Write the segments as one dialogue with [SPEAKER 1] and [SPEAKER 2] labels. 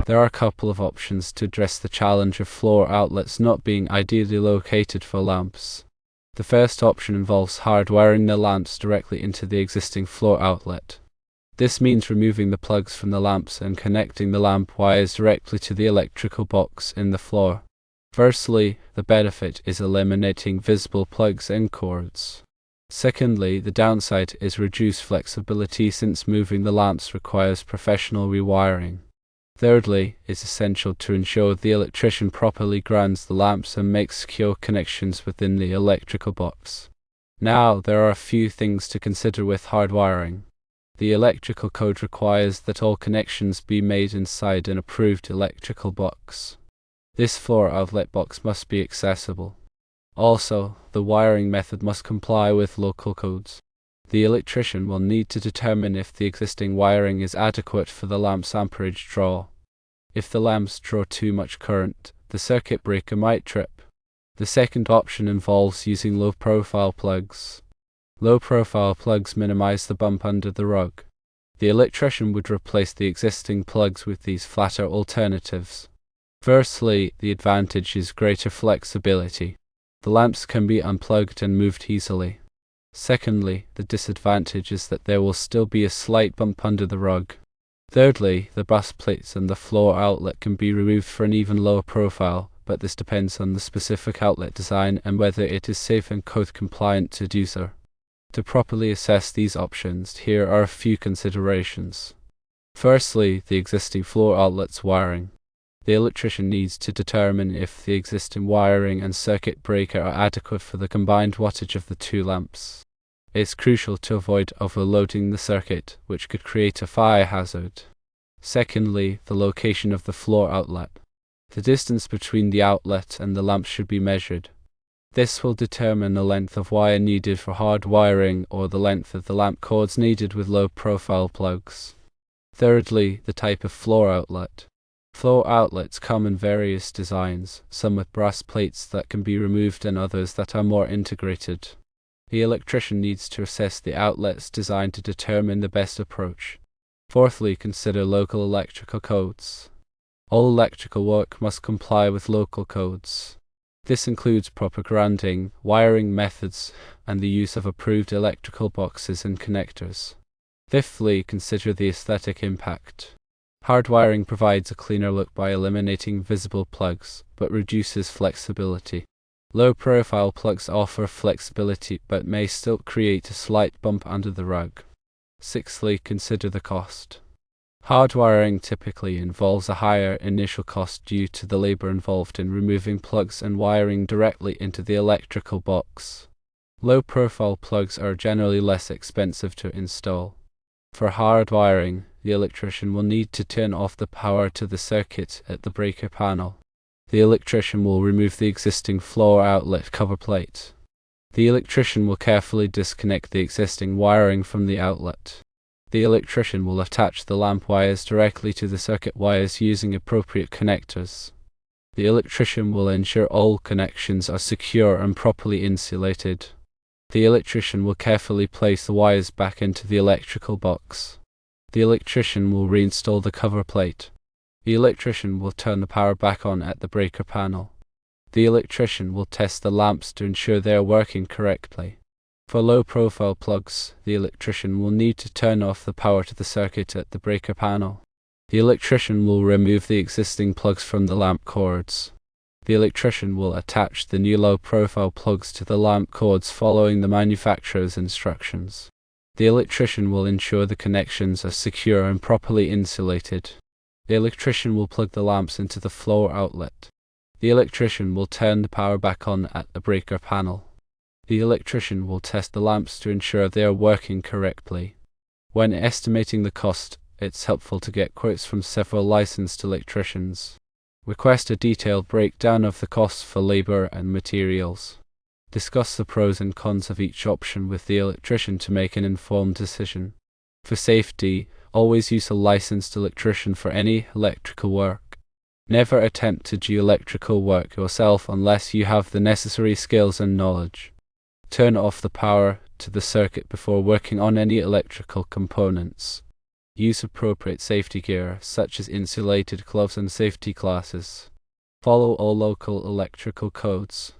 [SPEAKER 1] There are a couple of options to address the challenge of floor outlets not being ideally located for lamps. The first option involves hardwiring the lamps directly into the existing floor outlet. This means removing the plugs from the lamps and connecting the lamp wires directly to the electrical box in the floor. Firstly, the benefit is eliminating visible plugs and cords. Secondly, the downside is reduced flexibility since moving the lamps requires professional rewiring. Thirdly, it's essential to ensure the electrician properly grounds the lamps and makes secure connections within the electrical box. Now, there are a few things to consider with hardwiring. The electrical code requires that all connections be made inside an approved electrical box. This floor outlet box must be accessible. Also, the wiring method must comply with local codes. The electrician will need to determine if the existing wiring is adequate for the lamp's amperage draw. If the lamps draw too much current, the circuit breaker might trip. The second option involves using low-profile plugs. Low-profile plugs minimize the bump under the rug. The electrician would replace the existing plugs with these flatter alternatives. Firstly, the advantage is greater flexibility. The lamps can be unplugged and moved easily. Secondly, the disadvantage is that there will still be a slight bump under the rug. Thirdly, the brass plates and the floor outlet can be removed for an even lower profile, but this depends on the specific outlet design and whether it is safe and code compliant to do so. To properly assess these options, here are a few considerations. Firstly, the existing floor outlet's wiring. The electrician needs to determine if the existing wiring and circuit breaker are adequate for the combined wattage of the two lamps. It's crucial to avoid overloading the circuit, which could create a fire hazard. Secondly, the location of the floor outlet. The distance between the outlet and the lamp should be measured. This will determine the length of wire needed for hard wiring or the length of the lamp cords needed with low-profile plugs. Thirdly, the type of floor outlet. Floor outlets come in various designs, some with brass plates that can be removed and others that are more integrated. The electrician needs to assess the outlet's design to determine the best approach. Fourthly, consider local electrical codes. All electrical work must comply with local codes. This includes proper grounding, wiring methods, and the use of approved electrical boxes and connectors. Fifthly, consider the aesthetic impact. Hardwiring provides a cleaner look by eliminating visible plugs, but reduces flexibility. Low-profile plugs offer flexibility but may still create a slight bump under the rug. Sixthly, consider the cost. Hardwiring typically involves a higher initial cost due to the labor involved in removing plugs and wiring directly into the electrical box. Low-profile plugs are generally less expensive to install. For hardwiring, the electrician will need to turn off the power to the circuit at the breaker panel. The electrician will remove the existing floor outlet cover plate. The electrician will carefully disconnect the existing wiring from the outlet. The electrician will attach the lamp wires directly to the circuit wires using appropriate connectors. The electrician will ensure all connections are secure and properly insulated. The electrician will carefully place the wires back into the electrical box. The electrician will reinstall the cover plate. The electrician will turn the power back on at the breaker panel. The electrician will test the lamps to ensure they are working correctly. For low-profile plugs, the electrician will need to turn off the power to the circuit at the breaker panel. The electrician will remove the existing plugs from the lamp cords. The electrician will attach the new low-profile plugs to the lamp cords following the manufacturer's instructions. The electrician will ensure the connections are secure and properly insulated. The electrician will plug the lamps into the floor outlet. The electrician will turn the power back on at the breaker panel. The electrician will test the lamps to ensure they are working correctly. When estimating the cost, it's helpful to get quotes from several licensed electricians. Request a detailed breakdown of the costs for labor and materials. Discuss the pros and cons of each option with the electrician to make an informed decision. For safety, always use a licensed electrician for any electrical work. Never attempt to do electrical work yourself unless you have the necessary skills and knowledge. Turn off the power to the circuit before working on any electrical components. Use appropriate safety gear, such as insulated gloves and safety glasses. Follow all local electrical codes.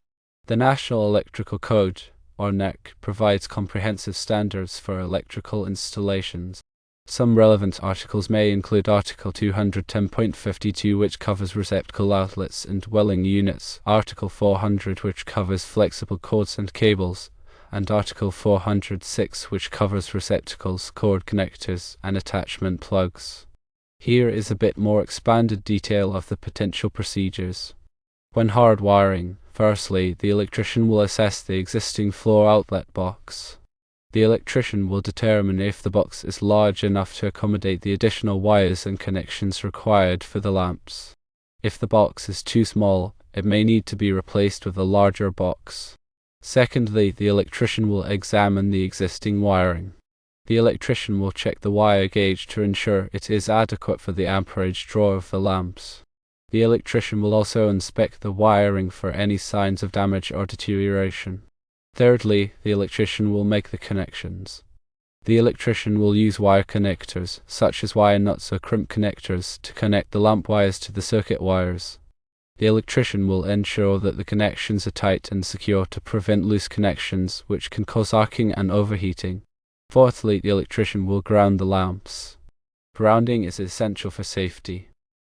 [SPEAKER 1] The National Electrical Code, or NEC, provides comprehensive standards for electrical installations. Some relevant articles may include Article 210.52, which covers receptacle outlets and dwelling units, Article 400, which covers flexible cords and cables, and Article 406, which covers receptacles, cord connectors, and attachment plugs. Here is a bit more expanded detail of the potential procedures. When hardwiring, firstly, the electrician will assess the existing floor outlet box. The electrician will determine if the box is large enough to accommodate the additional wires and connections required for the lamps. If the box is too small, it may need to be replaced with a larger box. Secondly, the electrician will examine the existing wiring. The electrician will check the wire gauge to ensure it is adequate for the amperage draw of the lamps. The electrician will also inspect the wiring for any signs of damage or deterioration. Thirdly, the electrician will make the connections. The electrician will use wire connectors, such as wire nuts or crimp connectors, to connect the lamp wires to the circuit wires. The electrician will ensure that the connections are tight and secure to prevent loose connections, which can cause arcing and overheating. Fourthly, the electrician will ground the lamps. Grounding is essential for safety.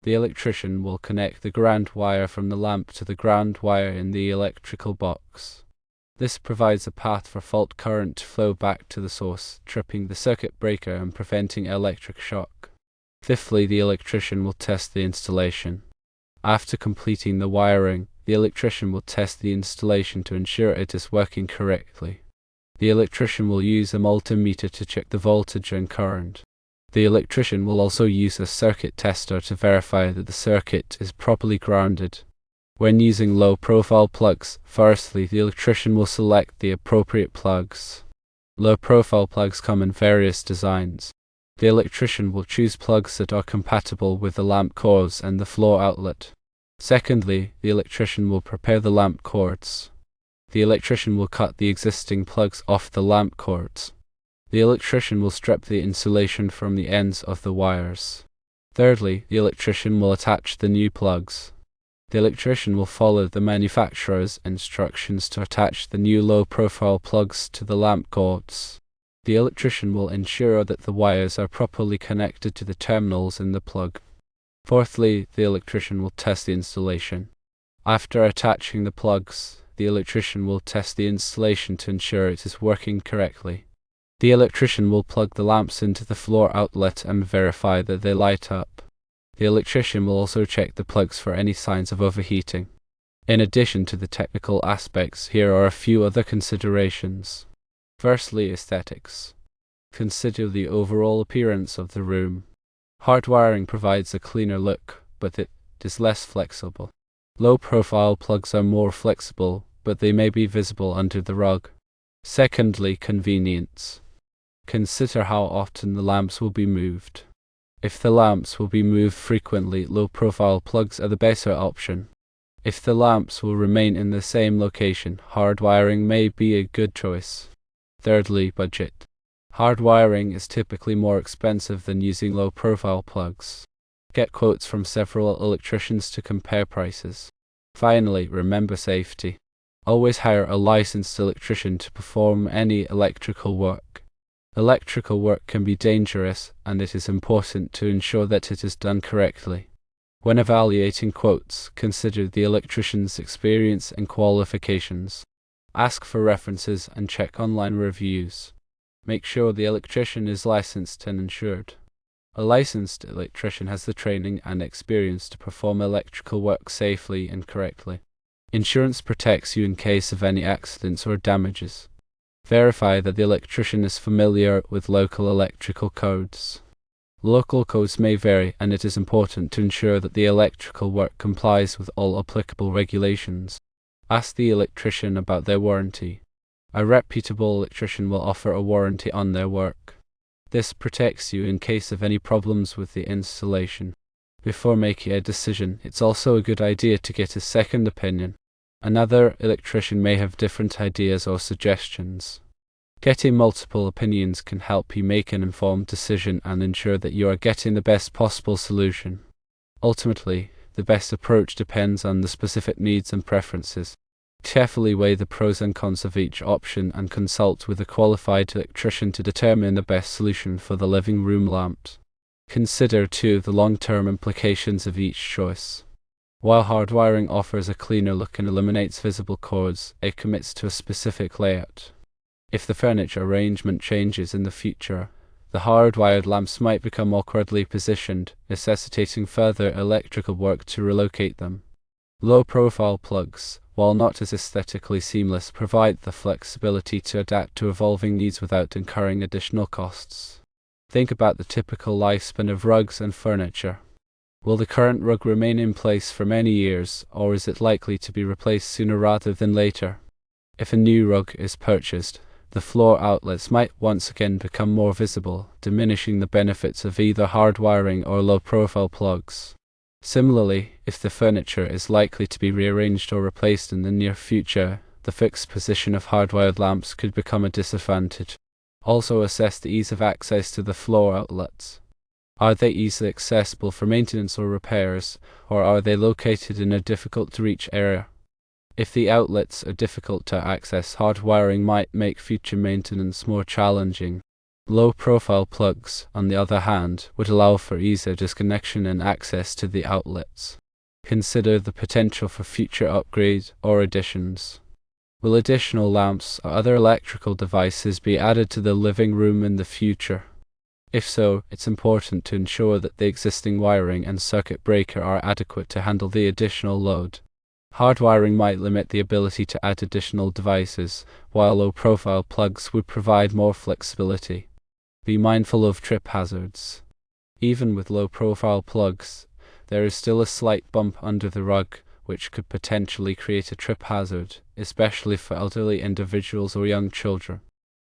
[SPEAKER 1] The electrician will connect the ground wire from the lamp to the ground wire in the electrical box. This provides a path for fault current to flow back to the source, tripping the circuit breaker and preventing electric shock. Fifthly, the electrician will test the installation. After completing the wiring, the electrician will test the installation to ensure it is working correctly. The electrician will use a multimeter to check the voltage and current. The electrician will also use a circuit tester to verify that the circuit is properly grounded. When using low-profile plugs, firstly, the electrician will select the appropriate plugs. Low-profile plugs come in various designs. The electrician will choose plugs that are compatible with the lamp cords and the floor outlet. Secondly, the electrician will prepare the lamp cords. The electrician will cut the existing plugs off the lamp cords. The electrician will strip the insulation from the ends of the wires. Thirdly, the electrician will attach the new plugs. The electrician will follow the manufacturer's instructions to attach the new low-profile plugs to the lamp cords. The electrician will ensure that the wires are properly connected to the terminals in the plug. Fourthly, the electrician will test the installation. After attaching the plugs, the electrician will test the installation to ensure it is working correctly. The electrician will plug the lamps into the floor outlet and verify that they light up. The electrician will also check the plugs for any signs of overheating. In addition to the technical aspects, here are a few other considerations. Firstly, aesthetics. Consider the overall appearance of the room. Hardwiring provides a cleaner look, but it is less flexible. Low-profile plugs are more flexible, but they may be visible under the rug. Secondly, convenience. Consider how often the lamps will be moved. If the lamps will be moved frequently, low-profile plugs are the better option. If the lamps will remain in the same location, hardwiring may be a good choice. Thirdly, budget. Hardwiring is typically more expensive than using low-profile plugs. Get quotes from several electricians to compare prices. Finally, remember safety. Always hire a licensed electrician to perform any electrical work. Electrical work can be dangerous, and it is important to ensure that it is done correctly. When evaluating quotes, consider the electrician's experience and qualifications. Ask for references and check online reviews. Make sure the electrician is licensed and insured. A licensed electrician has the training and experience to perform electrical work safely and correctly. Insurance protects you in case of any accidents or damages. Verify that the electrician is familiar with local electrical codes. Local codes may vary, and it is important to ensure that the electrical work complies with all applicable regulations. Ask the electrician about their warranty. A reputable electrician will offer a warranty on their work. This protects you in case of any problems with the installation. Before making a decision, it's also a good idea to get a second opinion. Another electrician may have different ideas or suggestions. Getting multiple opinions can help you make an informed decision and ensure that you are getting the best possible solution. Ultimately, the best approach depends on the specific needs and preferences. Carefully weigh the pros and cons of each option and consult with a qualified electrician to determine the best solution for the living room lamps. Consider, too, the long-term implications of each choice. While hardwiring offers a cleaner look and eliminates visible cords, it commits to a specific layout. If the furniture arrangement changes in the future, the hardwired lamps might become awkwardly positioned, necessitating further electrical work to relocate them. Low-profile plugs, while not as aesthetically seamless, provide the flexibility to adapt to evolving needs without incurring additional costs. Think about the typical lifespan of rugs and furniture. Will the current rug remain in place for many years, or is it likely to be replaced sooner rather than later? If a new rug is purchased, the floor outlets might once again become more visible, diminishing the benefits of either hardwiring or low-profile plugs. Similarly, if the furniture is likely to be rearranged or replaced in the near future, the fixed position of hardwired lamps could become a disadvantage. Also assess the ease of access to the floor outlets. Are they easily accessible for maintenance or repairs, or are they located in a difficult-to-reach area? If the outlets are difficult to access, hardwiring might make future maintenance more challenging. Low-profile plugs, on the other hand, would allow for easier disconnection and access to the outlets. Consider the potential for future upgrades or additions. Will additional lamps or other electrical devices be added to the living room in the future? If so, it's important to ensure that the existing wiring and circuit breaker are adequate to handle the additional load. Hardwiring might limit the ability to add additional devices, while low-profile plugs would provide more flexibility. Be mindful of trip hazards. Even with low-profile plugs, there is still a slight bump under the rug, which could potentially create a trip hazard, especially for elderly individuals or young children.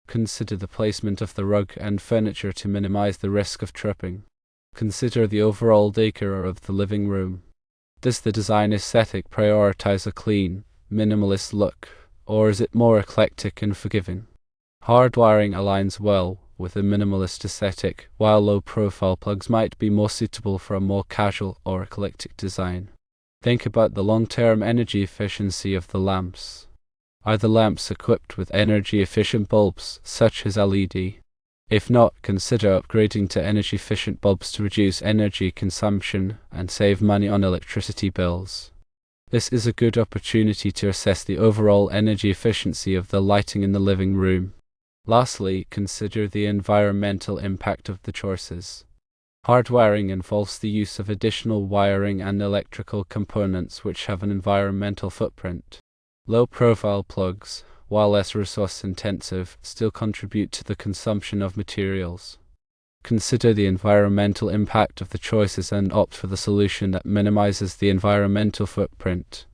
[SPEAKER 1] Consider the placement of the rug and furniture to minimize the risk of tripping. Consider the overall decor of the living room. Does the design aesthetic prioritize a clean, minimalist look, or is it more eclectic and forgiving? Hardwiring aligns well with a minimalist aesthetic, while low-profile plugs might be more suitable for a more casual or eclectic design. Think about the long-term energy efficiency of the lamps. Are the lamps equipped with energy-efficient bulbs, such as LED? If not, consider upgrading to energy-efficient bulbs to reduce energy consumption and save money on electricity bills. This is a good opportunity to assess the overall energy efficiency of the lighting in the living room. Lastly, consider the environmental impact of the choices. Hardwiring involves the use of additional wiring and electrical components which have an environmental footprint. Low-profile plugs, while less resource-intensive, still contribute to the consumption of materials. Consider the environmental impact of the choices and opt for the solution that minimizes the environmental footprint.